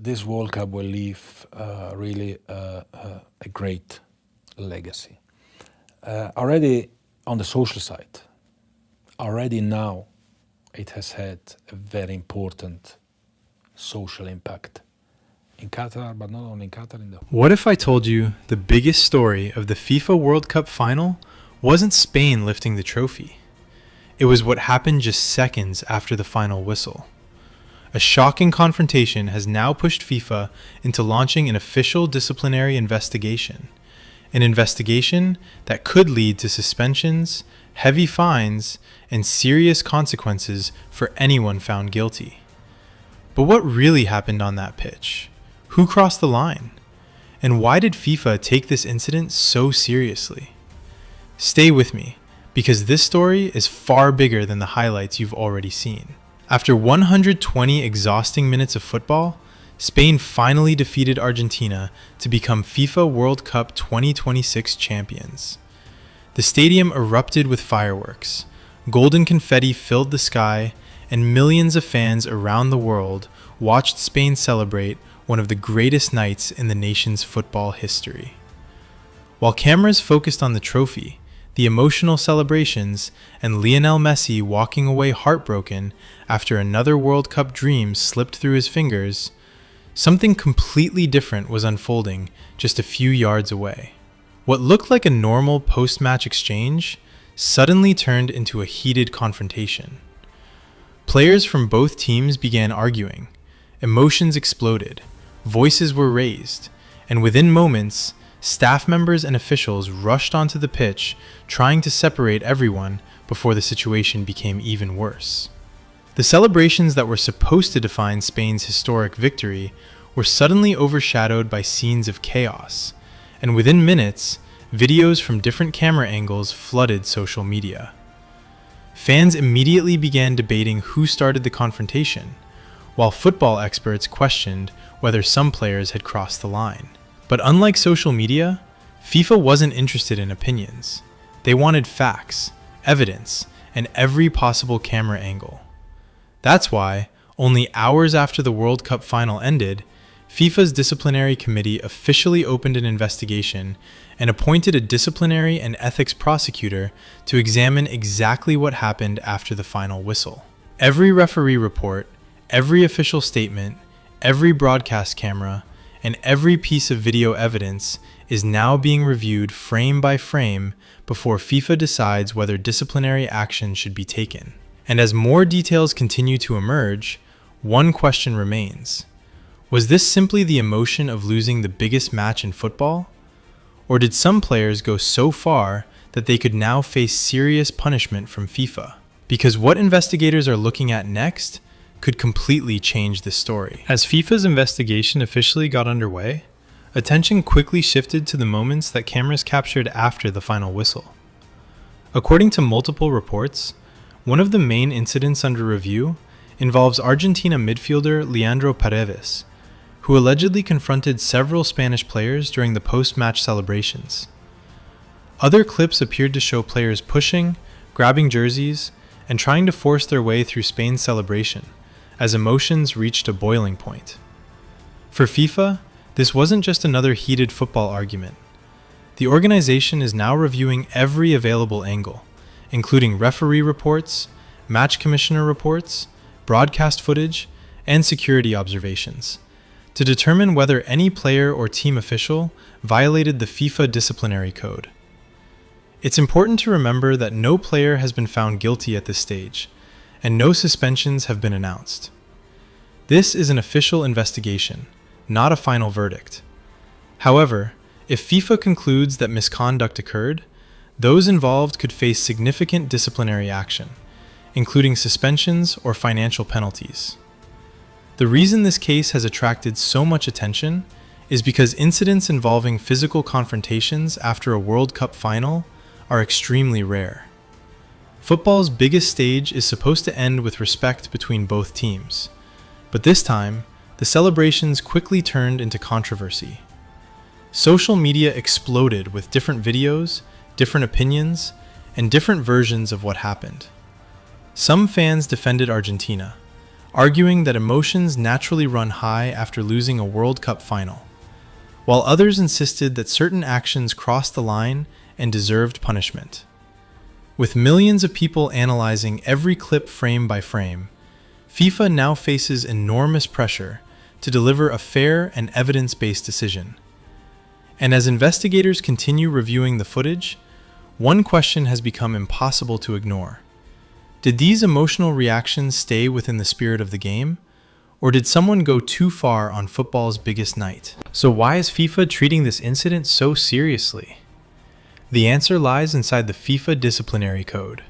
this World Cup will leave really a great legacy. Already on the social side, already now it has had a very important social impact in Qatar, but not only in Qatar. What if I told you the biggest story of the FIFA World Cup final wasn't Spain lifting the trophy? It was what happened just seconds after the final whistle. A shocking confrontation has now pushed FIFA into launching an official disciplinary investigation. An investigation that could lead to suspensions, heavy fines, and serious consequences for anyone found guilty. But what really happened on that pitch? Who crossed the line? And why did FIFA take this incident so seriously? Stay with me, because this story is far bigger than the highlights you've already seen. After 120 exhausting minutes of football, Spain finally defeated Argentina to become FIFA World Cup 2026 champions. The stadium erupted with fireworks, golden confetti filled the sky, and millions of fans around the world watched Spain celebrate one of the greatest nights in the nation's football history. While cameras focused on the trophy, the emotional celebrations, and Lionel Messi walking away heartbroken after another World Cup dream slipped through his fingers, something completely different was unfolding just a few yards away. What looked like a normal post-match exchange suddenly turned into a heated confrontation. Players from both teams began arguing, emotions exploded, voices were raised, and within moments, staff members and officials rushed onto the pitch, trying to separate everyone before the situation became even worse. The celebrations that were supposed to define Spain's historic victory were suddenly overshadowed by scenes of chaos, and within minutes, videos from different camera angles flooded social media. Fans immediately began debating who started the confrontation, while football experts questioned whether some players had crossed the line. But unlike social media, FIFA wasn't interested in opinions. They wanted facts, evidence, and every possible camera angle. That's why, only hours after the World Cup final ended, FIFA's disciplinary committee officially opened an investigation and appointed a disciplinary and ethics prosecutor to examine exactly what happened after the final whistle. Every referee report, every official statement, every broadcast camera, and every piece of video evidence is now being reviewed frame by frame before FIFA decides whether disciplinary action should be taken. And as more details continue to emerge, one question remains. Was this simply the emotion of losing the biggest match in football? Or did some players go so far that they could now face serious punishment from FIFA? Because what investigators are looking at next could completely change this story. As FIFA's investigation officially got underway, attention quickly shifted to the moments that cameras captured after the final whistle. According to multiple reports, one of the main incidents under review involves Argentina midfielder Leandro Paredes, who allegedly confronted several Spanish players during the post-match celebrations. Other clips appeared to show players pushing, grabbing jerseys, and trying to force their way through Spain's celebration, as emotions reached a boiling point. For FIFA, this wasn't just another heated football argument. The organization is now reviewing every available angle, including referee reports, match commissioner reports, broadcast footage, and security observations, to determine whether any player or team official violated the FIFA disciplinary code. It's important to remember that no player has been found guilty at this stage, and no suspensions have been announced. This is an official investigation, not a final verdict. However, if FIFA concludes that misconduct occurred, those involved could face significant disciplinary action, including suspensions or financial penalties. The reason this case has attracted so much attention is because incidents involving physical confrontations after a World Cup final are extremely rare. Football's biggest stage is supposed to end with respect between both teams, but this time, the celebrations quickly turned into controversy. Social media exploded with different videos, different opinions, and different versions of what happened. Some fans defended Argentina, arguing that emotions naturally run high after losing a World Cup final, while others insisted that certain actions crossed the line and deserved punishment. With millions of people analyzing every clip frame by frame, FIFA now faces enormous pressure to deliver a fair and evidence-based decision. And as investigators continue reviewing the footage, one question has become impossible to ignore. Did these emotional reactions stay within the spirit of the game, or did someone go too far on football's biggest night? So why is FIFA treating this incident so seriously? The answer lies inside the FIFA Disciplinary Code.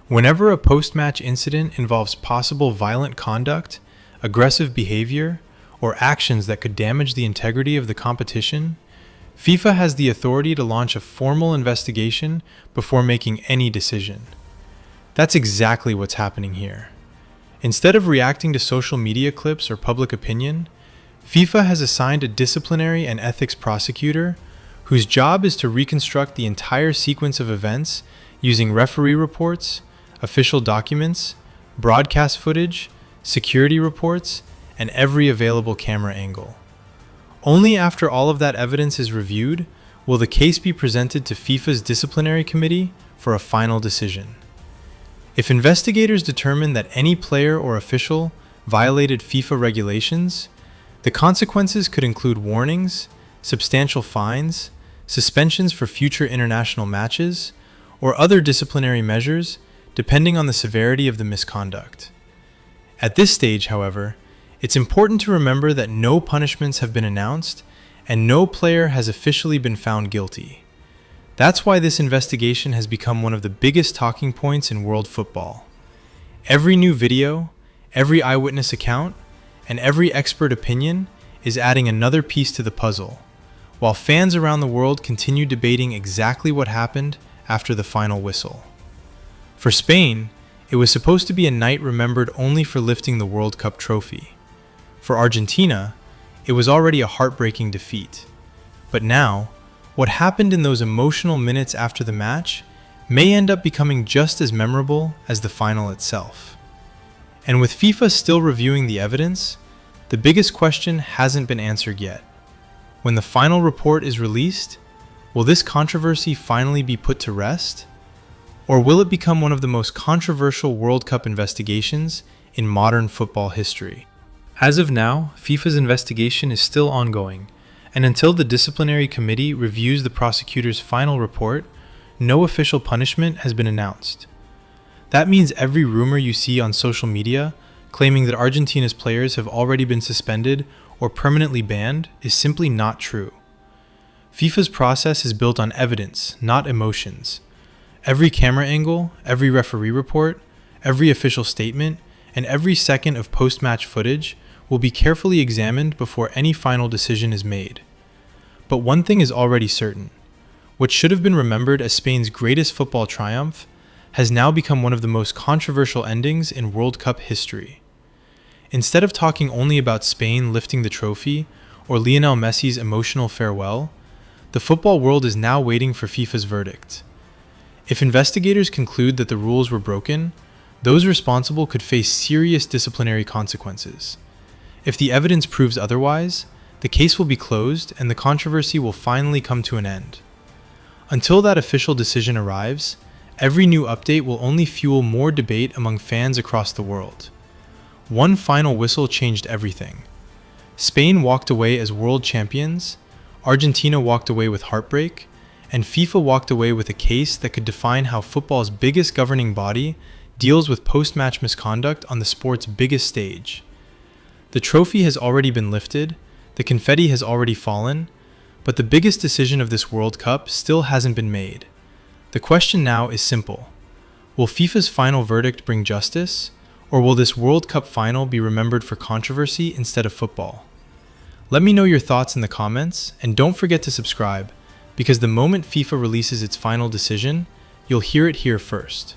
Whenever a post-match incident involves possible violent conduct, aggressive behavior, or actions that could damage the integrity of the competition, FIFA has the authority to launch a formal investigation before making any decision. That's exactly what's happening here. Instead of reacting to social media clips or public opinion, FIFA has assigned a disciplinary and ethics prosecutor whose job is to reconstruct the entire sequence of events using referee reports, official documents, broadcast footage, security reports, and every available camera angle. Only after all of that evidence is reviewed will the case be presented to FIFA's disciplinary committee for a final decision. If investigators determine that any player or official violated FIFA regulations, the consequences could include warnings, substantial fines, suspensions for future international matches, or other disciplinary measures depending on the severity of the misconduct. At this stage, however, it's important to remember that no punishments have been announced and no player has officially been found guilty. That's why this investigation has become one of the biggest talking points in world football. Every new video, every eyewitness account, and every expert opinion is adding another piece to the puzzle, while fans around the world continue debating exactly what happened after the final whistle. For Spain, it was supposed to be a night remembered only for lifting the World Cup trophy. For Argentina, it was already a heartbreaking defeat. But now, what happened in those emotional minutes after the match may end up becoming just as memorable as the final itself. And with FIFA still reviewing the evidence, the biggest question hasn't been answered yet. When the final report is released, will this controversy finally be put to rest? Or will it become one of the most controversial World Cup investigations in modern football history? As of now, FIFA's investigation is still ongoing, and until the disciplinary committee reviews the prosecutor's final report, no official punishment has been announced. That means every rumor you see on social media claiming that Argentina's players have already been suspended or permanently banned is simply not true. FIFA's process is built on evidence, not emotions. Every camera angle, every referee report, every official statement, and every second of post-match footage will be carefully examined before any final decision is made. But one thing is already certain. What should have been remembered as Spain's greatest football triumph has now become one of the most controversial endings in World Cup history. Instead of talking only about Spain lifting the trophy or Lionel Messi's emotional farewell, the football world is now waiting for FIFA's verdict. If investigators conclude that the rules were broken, those responsible could face serious disciplinary consequences. If the evidence proves otherwise, the case will be closed and the controversy will finally come to an end. Until that official decision arrives, every new update will only fuel more debate among fans across the world. One final whistle changed everything. Spain walked away as world champions, Argentina walked away with heartbreak, and FIFA walked away with a case that could define how football's biggest governing body deals with post-match misconduct on the sport's biggest stage. The trophy has already been lifted, the confetti has already fallen, but the biggest decision of this World Cup still hasn't been made. The question now is simple. Will FIFA's final verdict bring justice, or will this World Cup final be remembered for controversy instead of football? Let me know your thoughts in the comments, and don't forget to subscribe, because the moment FIFA releases its final decision, you'll hear it here first.